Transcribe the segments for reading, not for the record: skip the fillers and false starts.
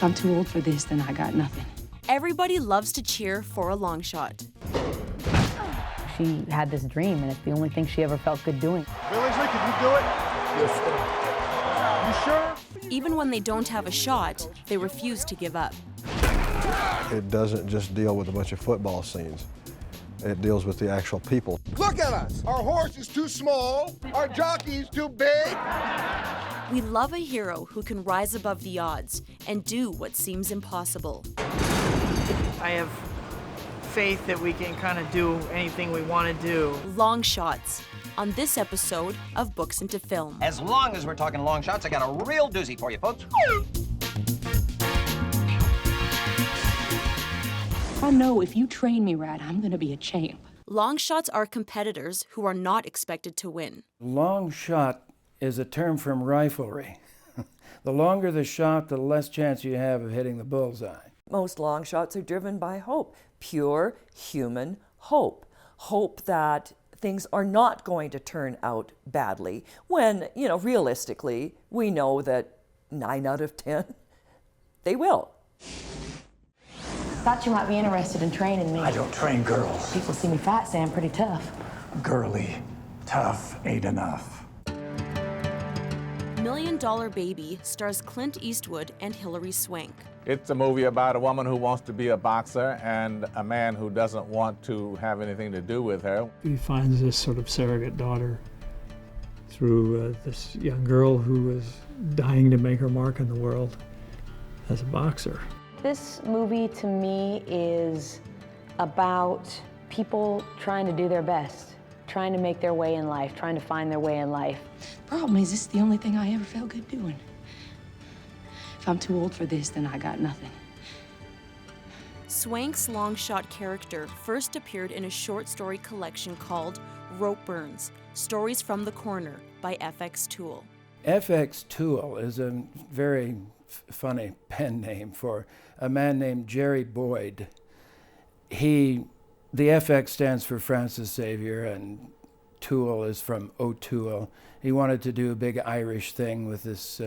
If I'm too old for this, then I got nothing. Everybody loves to cheer for a long shot. She had this dream, and it's the only thing she ever felt good doing. Billingsley, can you do it? Yes, sir. You sure? Even when they don't have a shot, they refuse to give up. It doesn't just deal with a bunch of football scenes. It deals with the actual people. Look at us. Our horse is too small. Our jockey is too big. We love a hero who can rise above the odds and do what seems impossible. I have faith that we can kind of do anything we want to do. Long shots on this episode of Books into Film. As long as we're talking long shots, I got a real doozy for you, folks. I know if you train me right, I'm gonna be a champ. Long shots are competitors who are not expected to win. Long shot is a term from riflery. The longer the shot, the less chance you have of hitting the bullseye. Most long shots are driven by hope, pure human hope. Hope that things are not going to turn out badly when, realistically, we know that 9 out of 10, they will. Thought you might be interested in training me. I don't train girls. People see me fat, say I'm pretty tough. Girly, tough ain't enough. $1 Million Baby stars Clint Eastwood and Hilary Swank. It's a movie about a woman who wants to be a boxer and a man who doesn't want to have anything to do with her. He finds this sort of surrogate daughter through this young girl who is dying to make her mark in the world as a boxer. This movie, to me, is about people trying to do their best, trying to make their way in life, trying to find their way in life. Problem is, this is the only thing I ever felt good doing. If I'm too old for this, then I got nothing. Swank's long shot character first appeared in a short story collection called Rope Burns, Stories from the Corner by FX Toole. FX Toole is a very funny pen name for a man named Jerry Boyd. The FX stands for Francis Xavier, and Toole is from O'Toole. He wanted to do a big Irish thing with this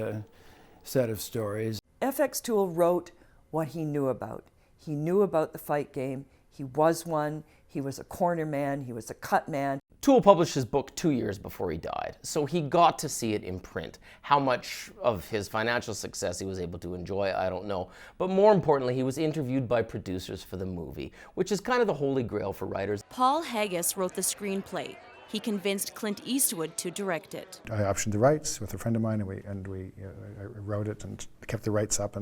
set of stories. FX Toole wrote what he knew about. He knew about the fight game. He was one. He was a corner man. He was a cut man. Toole published his book 2 years before he died, so he got to see it in print. How much of his financial success he was able to enjoy, I don't know. But more importantly, he was interviewed by producers for the movie, which is kind of the holy grail for writers. Paul Haggis wrote the screenplay. He convinced Clint Eastwood to direct it. I optioned the rights with a friend of mine, and we I wrote it and kept the rights up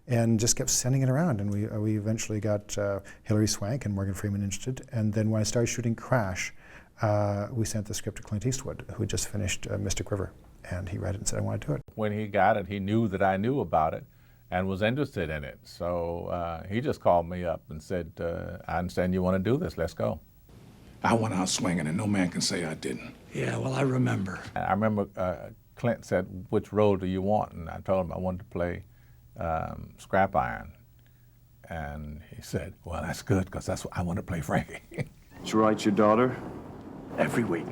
and just kept sending it around. And we eventually got Hilary Swank and Morgan Freeman interested. And then when I started shooting Crash, we sent the script to Clint Eastwood, who just finished Mystic River, and he read it and said, I want to do it. When he got it, he knew that I knew about it and was interested in it. So he just called me up and said, I understand you want to do this, let's go. I went out swinging, and no man can say I didn't. Yeah, well, I remember. I remember Clint said, which role do you want? And I told him I wanted to play Scrap Iron. And he said, well, that's good, because that's what I want to play Frankie. Did you write your daughter? Every week.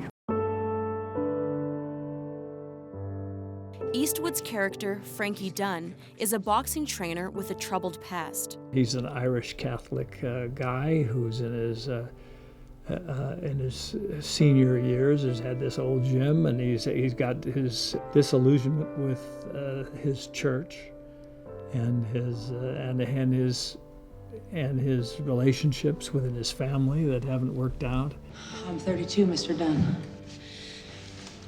Eastwood's character, Frankie Dunn, is a boxing trainer with a troubled past. He's an Irish Catholic guy who's in his senior years, has had this old gym, and he's got his disillusionment with his church and his relationships within his family that haven't worked out. I'm 32, Mr. Dunn.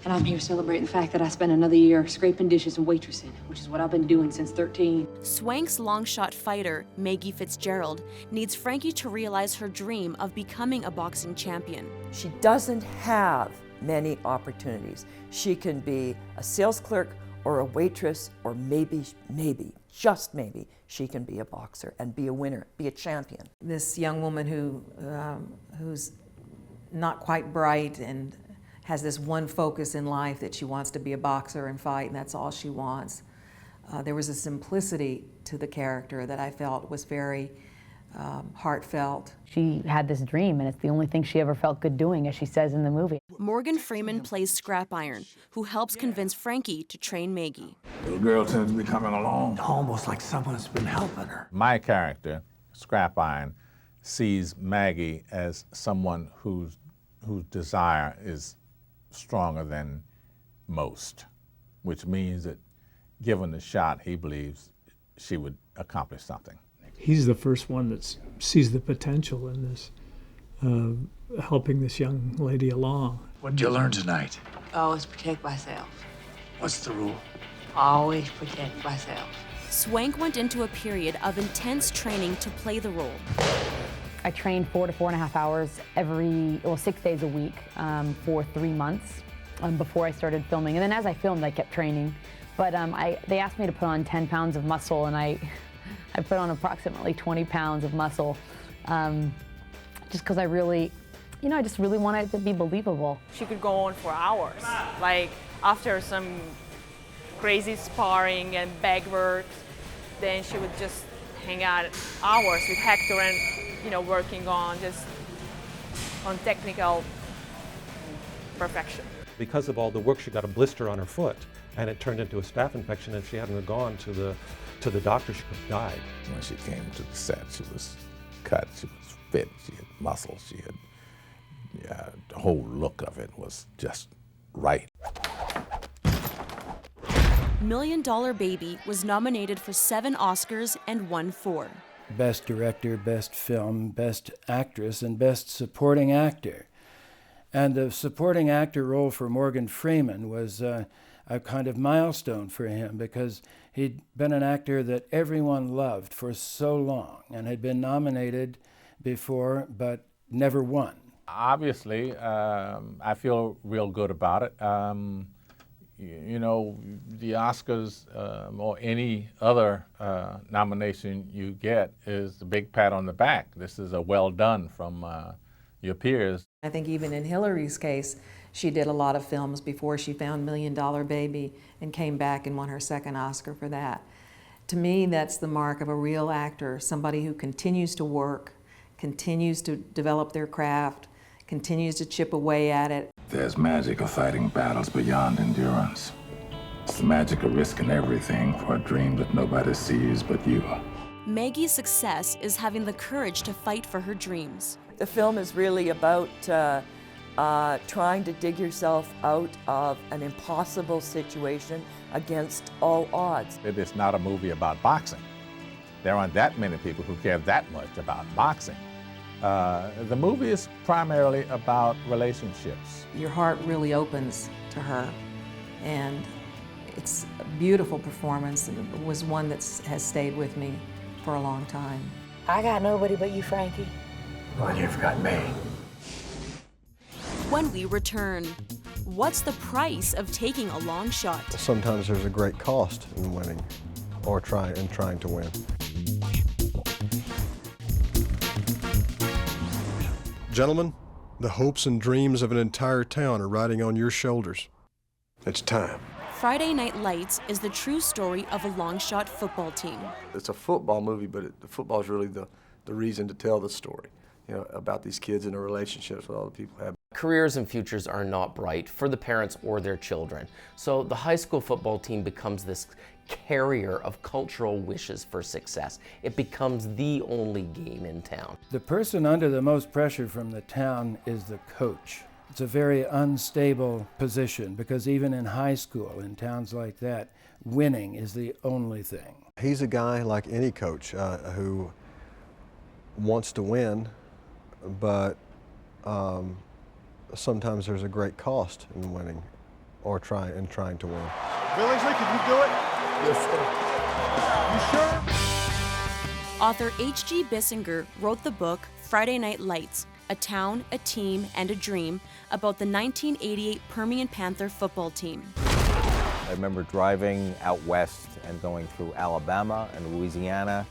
And I'm here celebrating the fact that I spent another year scraping dishes and waitressing, which is what I've been doing since 13. Swank's long-shot fighter, Maggie Fitzgerald, needs Frankie to realize her dream of becoming a boxing champion. She doesn't have many opportunities. She can be a sales clerk or a waitress, or maybe, just maybe, she can be a boxer and be a winner, be a champion. This young woman who's not quite bright and has this one focus in life that she wants to be a boxer and fight, and that's all she wants. There was a simplicity to the character that I felt was very heartfelt. She had this dream, and it's the only thing she ever felt good doing, as she says in the movie. Morgan Freeman plays Scrap Iron, who helps convince Frankie to train Maggie. Little girl seems to be coming along. Almost like someone's been helping her. My character, Scrap Iron, sees Maggie as someone whose desire is stronger than most, which means that given the shot, he believes she would accomplish something. He's the first one that sees the potential in this, helping this young lady along. What did you learn tonight? Always protect myself. What's the rule? Always protect myself. Swank went into a period of intense training to play the role. I trained 4 to 4.5 hours 6 days a week for 3 months before I started filming. And then as I filmed, I kept training. But they asked me to put on 10 pounds of muscle, and I put on approximately 20 pounds of muscle just because I just really wanted it to be believable. She could go on for hours. Like after some crazy sparring and bag work, then she would just hang out hours with Hector and, working on technical perfection. Because of all the work, she got a blister on her foot, and it turned into a staph infection. If she hadn't gone to the doctor, she could have died. When she came to the set, she was cut, she was fit, she had muscles, she had, the whole look of it was just right. $1 Million Baby was nominated for 7 Oscars and won 4. Best Director, Best Film, Best Actress, and Best Supporting Actor. And the supporting actor role for Morgan Freeman was a kind of milestone for him because he'd been an actor that everyone loved for so long and had been nominated before but never won. Obviously, I feel real good about it. The Oscars or any other nomination you get is a big pat on the back. This is a well done from your peers. I think even in Hillary's case, she did a lot of films before she found $1 Million Baby and came back and won her 2nd Oscar for that. To me, that's the mark of a real actor, somebody who continues to work, continues to develop their craft, continues to chip away at it. There's magic of fighting battles beyond endurance. It's the magic of risking everything for a dream that nobody sees but you. Maggie's success is having the courage to fight for her dreams. The film is really about trying to dig yourself out of an impossible situation against all odds. It is not a movie about boxing. There aren't that many people who care that much about boxing. The movie is primarily about relationships. Your heart really opens to her, and it's a beautiful performance, and it was one that has stayed with me for a long time. I got nobody but you, Frankie. Well, you've got me. When we return, what's the price of taking a long shot? Sometimes there's a great cost in winning or trying to win. Gentlemen, the hopes and dreams of an entire town are riding on your shoulders. It's time. Friday Night Lights is the true story of a long shot football team. It's a football movie, but the football is really the reason to tell the story, about these kids and the relationships that all the people have. Careers and futures are not bright for the parents or their children. So the high school football team becomes this carrier of cultural wishes for success. It becomes the only game in town. The person under the most pressure from the town is the coach. It's a very unstable position because even in high school, in towns like that, winning is the only thing. He's a guy like any coach who wants to win, but sometimes there's a great cost in winning or trying to win. Billingsley, can you do it? Yes, sir. You sure? Author H.G. Bissinger wrote the book Friday Night Lights, A Town, a Team, and a Dream about the 1988 Permian Panther football team. I remember driving out west and going through Alabama and Louisiana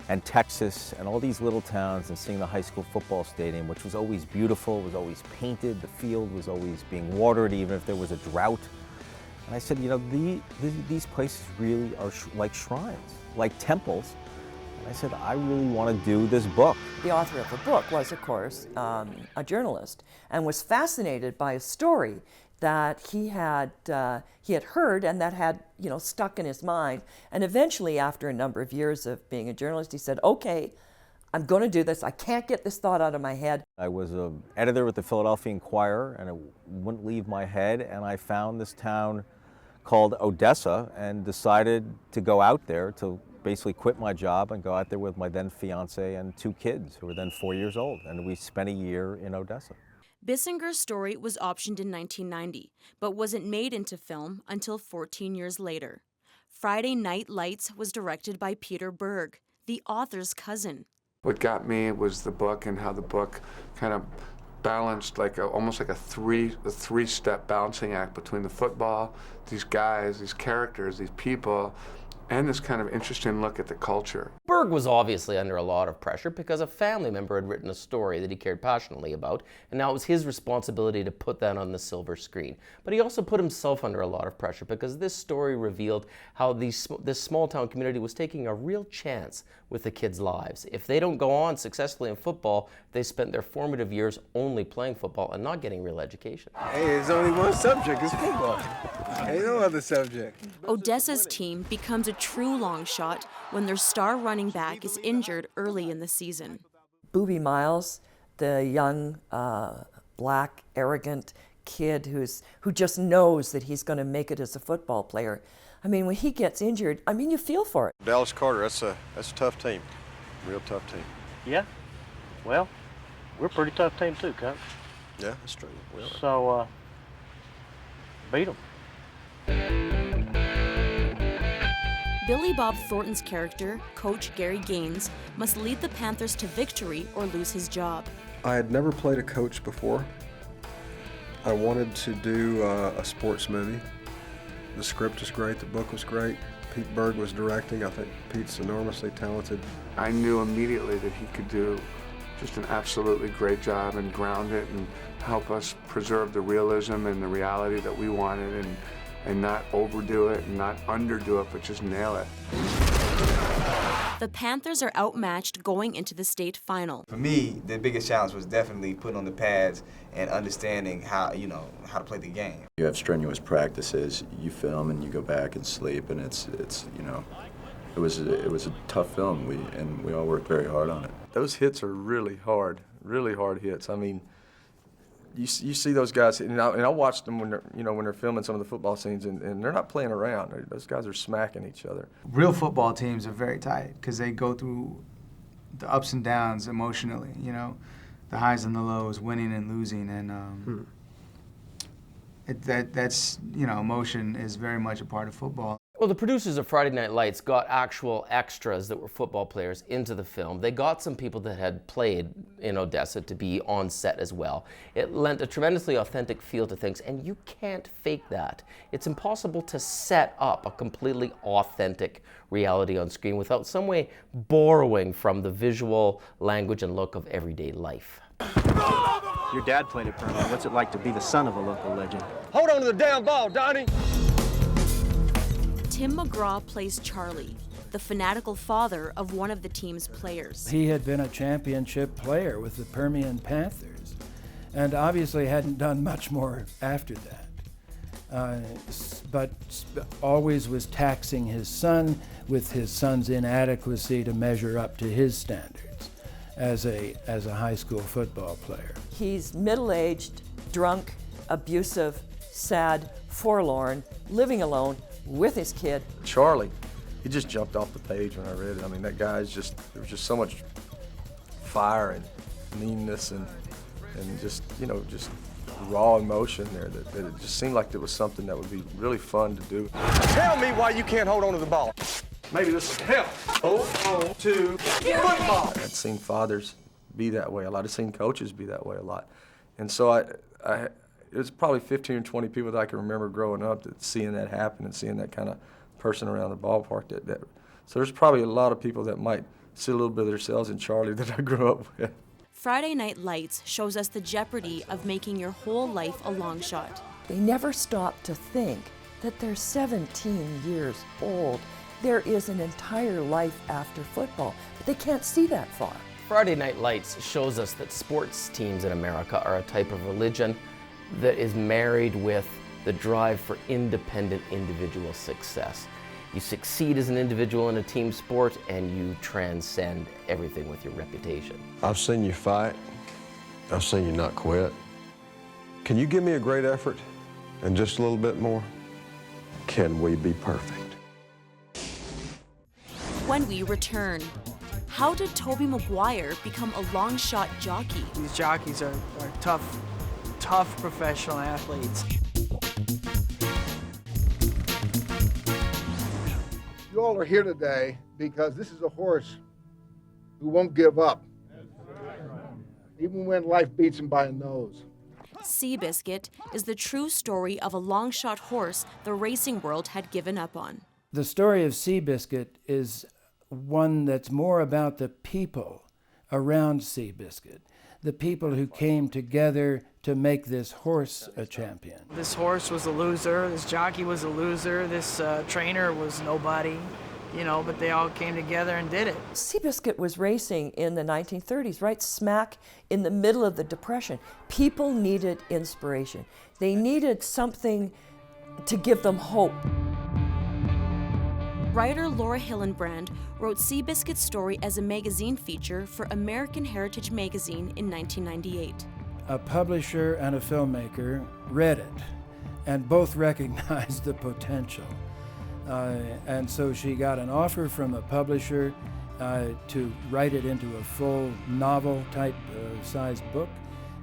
and Texas and all these little towns and seeing the high school football stadium, which was always beautiful, was always painted, the field was always being watered even if there was a drought. And I said, these places really are like shrines, like temples, And I said, I really want to do this book. The author of the book was, of course, a journalist, and was fascinated by a story that he had heard and that had, you know, stuck in his mind. And eventually, after a number of years of being a journalist, he said, okay, I'm going to do this. I can't get this thought out of my head. I was an editor with the Philadelphia Inquirer, and it wouldn't leave my head, and I found this town called Odessa and decided to go out there, to basically quit my job and go out there with my then fiance and 2 kids who were then 4 years old, and we spent a year in Odessa. Bissinger's story was optioned in 1990, but wasn't made into film until 14 years later. Friday Night Lights was directed by Peter Berg, the author's cousin. What got me was the book and how the book kind of balanced almost like a three-step balancing act between the football, these guys, these characters, these people, and this kind of interesting look at the culture. Berg was obviously under a lot of pressure because a family member had written a story that he cared passionately about, and now it was his responsibility to put that on the silver screen. But he also put himself under a lot of pressure because this story revealed how this small town community was taking a real chance with the kids' lives. If they don't go on successfully in football, they spent their formative years only playing football and not getting real education. Hey, there's only one subject, it's football. Ain't no other subject. Odessa's team becomes a true long shot when their star running back is injured early in the season. Booby Miles, the young, black, arrogant kid who just knows that he's going to make it as a football player. I mean, when he gets injured, I mean, you feel for it. Dallas Carter, that's a tough team, real tough team. Yeah, well, we're a pretty tough team too, Coach. Yeah, that's true. We are. So, beat them. Billy Bob Thornton's character, Coach Gary Gaines, must lead the Panthers to victory or lose his job. I had never played a coach before. I wanted to do a sports movie. The script was great, the book was great. Pete Berg was directing. I think Pete's enormously talented. I knew immediately that he could do just an absolutely great job and ground it and help us preserve the realism and the reality that we wanted, and not overdo it and not underdo it, but just nail it. The Panthers are outmatched going into the state final. For me, the biggest challenge was definitely putting on the pads and understanding how to play the game. You have strenuous practices, you film and you go back and sleep, and it's it was a tough film. We all worked very hard on it. Those hits are really hard hits. I mean, you see those guys, and I watched them when they're filming some of the football scenes, and they're not playing around. Those guys are smacking each other. Real football teams are very tight because they go through the ups and downs emotionally, the highs and the lows, winning and losing, and that's emotion is very much a part of football. Well, the producers of Friday Night Lights got actual extras that were football players into the film. They got some people that had played in Odessa to be on set as well. It lent a tremendously authentic feel to things, and you can't fake that. It's impossible to set up a completely authentic reality on screen without some way borrowing from the visual language and look of everyday life. Your dad played at Permian. What's it like to be the son of a local legend? Hold on to the damn ball, Donnie! Tim McGraw plays Charlie, the fanatical father of one of the team's players. He had been a championship player with the Permian Panthers, and obviously hadn't done much more after that. But always was taxing his son with his son's inadequacy to measure up to his standards as a high school football player. He's middle-aged, drunk, abusive, sad, forlorn, living alone, with his kid. Charlie, he just jumped off the page when I read it. I mean, that guy's there was just so much fire and meanness and just raw emotion there that it just seemed like it was something that would be really fun to do. Tell me why you can't hold on to the ball. Maybe this will help. Hold on to football. I've seen fathers be that way a lot. I've seen coaches be that way a lot. And so it was probably 15 or 20 people that I can remember growing up that seeing that happen and seeing that kind of person around the ballpark. So there's probably a lot of people that might see a little bit of themselves in Charlie that I grew up with. Friday Night Lights shows us the jeopardy of making your whole life a long shot. They never stop to think that they're 17 years old there is an entire life after football, but they can't see that far. Friday Night Lights shows us that sports teams in America are a type of religion that is married with the drive for independent individual success. You succeed as an individual in a team sport and you transcend everything with your reputation. I've seen you fight. I've seen you not quit. Can you give me a great effort and just a little bit more? Can we be perfect? When we return, how did Tobey Maguire become a long shot jockey? These jockeys are tough professional athletes. You all are here today because this is a horse who won't give up, even when life beats him by a nose. Seabiscuit is the true story of a long shot horse the racing world had given up on. The story of Seabiscuit is one that's more about the people around Seabiscuit, the people who came together to make this horse a champion. This horse was a loser, this jockey was a loser, this trainer was nobody, you know, but they all came together and did it. Seabiscuit was racing in the 1930s, right smack in the middle of the Depression. People needed inspiration. They needed something to give them hope. Writer Laura Hillenbrand wrote Seabiscuit's story as a magazine feature for American Heritage Magazine in 1998. A publisher and a filmmaker read it and both recognized the potential. And so she got an offer from a publisher to write it into a full novel type sized book,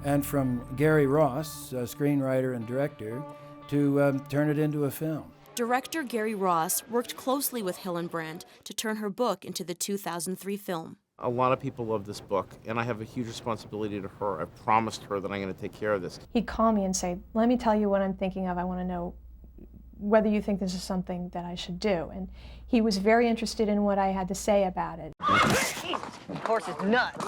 and from Gary Ross, a screenwriter and director, to turn it into a film. Director Gary Ross worked closely with Hillenbrand to turn her book into the 2003 film. A lot of people love this book, and I have a huge responsibility to her. I've promised her that I'm going to take care of this. He'd call me and say, let me tell you what I'm thinking of. I want to know whether you think this is something that I should do. And he was very interested in what I had to say about it. Of course, it's nuts.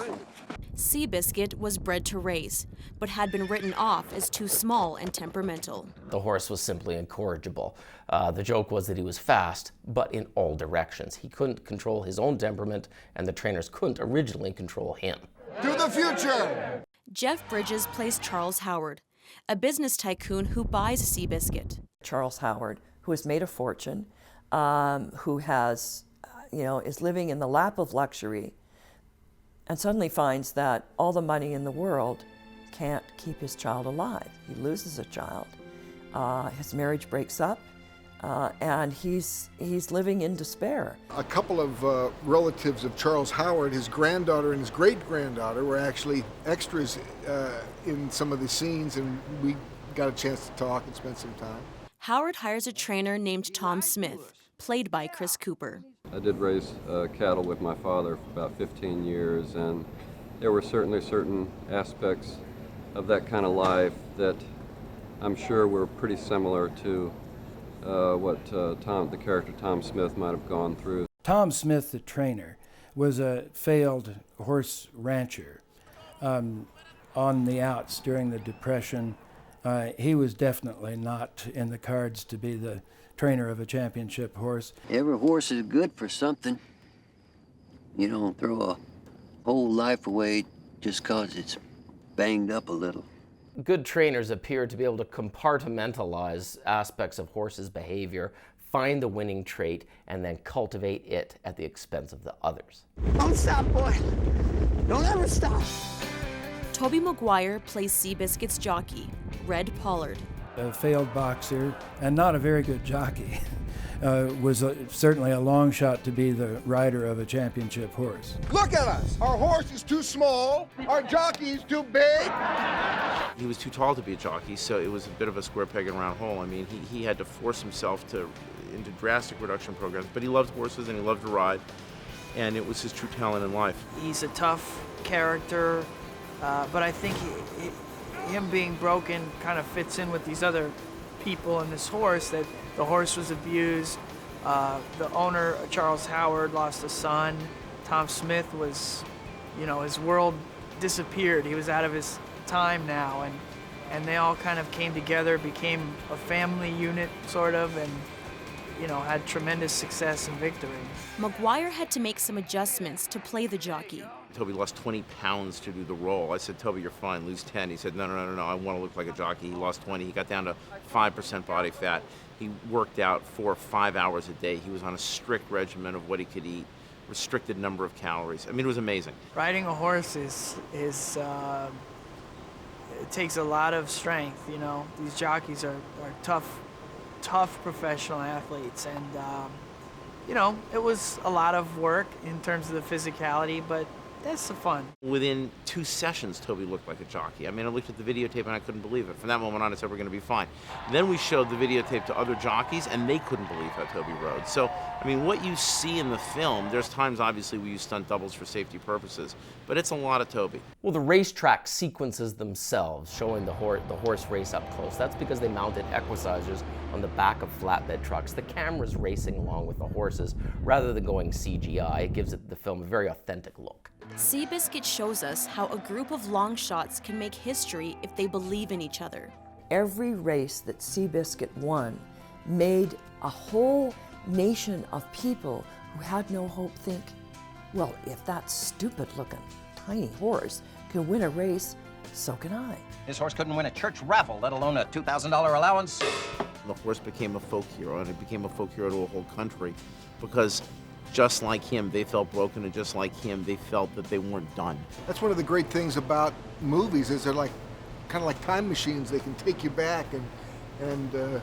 Seabiscuit was bred to race, but had been written off as too small and temperamental. The horse was simply incorrigible. The joke was that he was fast, but in all directions. He couldn't control his own temperament, and the trainers couldn't originally control him. To the future! Jeff Bridges plays Charles Howard, a business tycoon who buys Seabiscuit. Charles Howard, who has made a fortune, who has, is living in the lap of luxury, and suddenly finds that all the money in the world can't keep his child alive. He loses a child. His marriage breaks up, and he's living in despair. A couple of relatives of Charles Howard, his granddaughter and his great-granddaughter, were actually extras in some of the scenes, and we got a chance to talk and spend some time. Howard hires a trainer named Tom Smith, played by Chris Cooper. I did raise cattle with my father for about 15 years, and there were certainly certain aspects of that kind of life that I'm sure were pretty similar to what the character Tom Smith might have gone through. Tom Smith, the trainer, was a failed horse rancher on the outs during the Depression. He was definitely not in the cards to be the trainer of a championship horse. Every horse is good for something. You don't throw a whole life away just 'cause it's banged up a little. Good trainers appear to be able to compartmentalize aspects of horses' behavior, find the winning trait, and then cultivate it at the expense of the others. Don't stop, boy. Don't ever stop. Tobey Maguire plays Seabiscuit's jockey, Red Pollard. A failed boxer and not a very good jockey. Was certainly a long shot to be the rider of a championship horse. Look at us! Our horse is too small, our jockey is too big. He was too tall to be a jockey, so it was a bit of a square peg and round hole. I mean, he had to force himself into drastic reduction programs, but he loved horses and he loved to ride, and it was his true talent in life. He's a tough character, but I think him being broken kind of fits in with these other people in this horse, that the horse was abused. The owner, Charles Howard, lost a son. Tom Smith was, his world disappeared. He was out of his time now, and they all kind of came together, became a family unit, sort of, and had tremendous success and victory. McGuire had to make some adjustments to play the jockey. Toby lost 20 pounds to do the role. I said, Toby, you're fine, lose 10. He said, no, I want to look like a jockey. He lost 20. He got down to 5% body fat. He worked out 4 or 5 hours a day. He was on a strict regimen of what he could eat, restricted number of calories. I mean, it was amazing. Riding a horse is it takes a lot of strength, These jockeys are tough professional athletes, and it was a lot of work in terms of the physicality, but that's the fun. Within 2 sessions, Toby looked like a jockey. I mean, I looked at the videotape and I couldn't believe it. From that moment on, I said, we're going to be fine. Then we showed the videotape to other jockeys, and they couldn't believe how Toby rode. So, I mean, what you see in the film, there's times, obviously, we use stunt doubles for safety purposes, but it's a lot of Toby. Well, the racetrack sequences themselves, showing the horse race up close, that's because they mounted equalizers on the back of flatbed trucks. The camera's racing along with the horses rather than going CGI. It gives the film a very authentic look. Seabiscuit shows us how a group of long shots can make history if they believe in each other. Every race that Seabiscuit won made a whole nation of people who had no hope think, well, if that stupid-looking tiny horse can win a race, so can I. His horse couldn't win a church raffle, let alone a $2,000 allowance. The horse became a folk hero, and it became a folk hero to a whole country because just like him, they felt broken, and just like him, they felt that they weren't done. That's one of the great things about movies is they're kind of like time machines. They can take you back and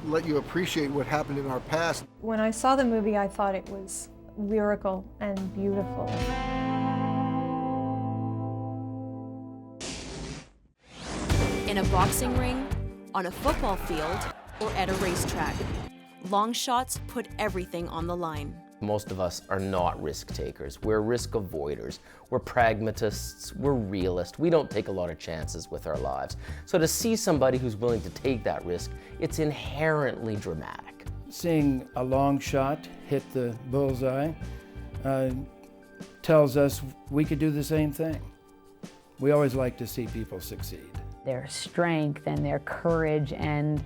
let you appreciate what happened in our past. When I saw the movie, I thought it was lyrical and beautiful. In a boxing ring, on a football field, or at a racetrack, long shots put everything on the line. Most of us are not risk takers. We're risk avoiders. We're pragmatists. We're realists. We don't take a lot of chances with our lives. So to see somebody who's willing to take that risk, it's inherently dramatic. Seeing a long shot hit the bullseye tells us we could do the same thing. We always like to see people succeed. Their strength and their courage and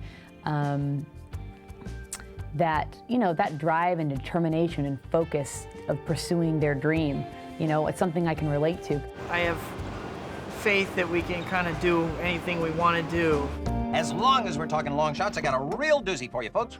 that drive and determination and focus of pursuing their dream, it's something I can relate to. I have faith that we can kind of do anything we want to do. As long as we're talking long shots, I got a real doozy for you, folks.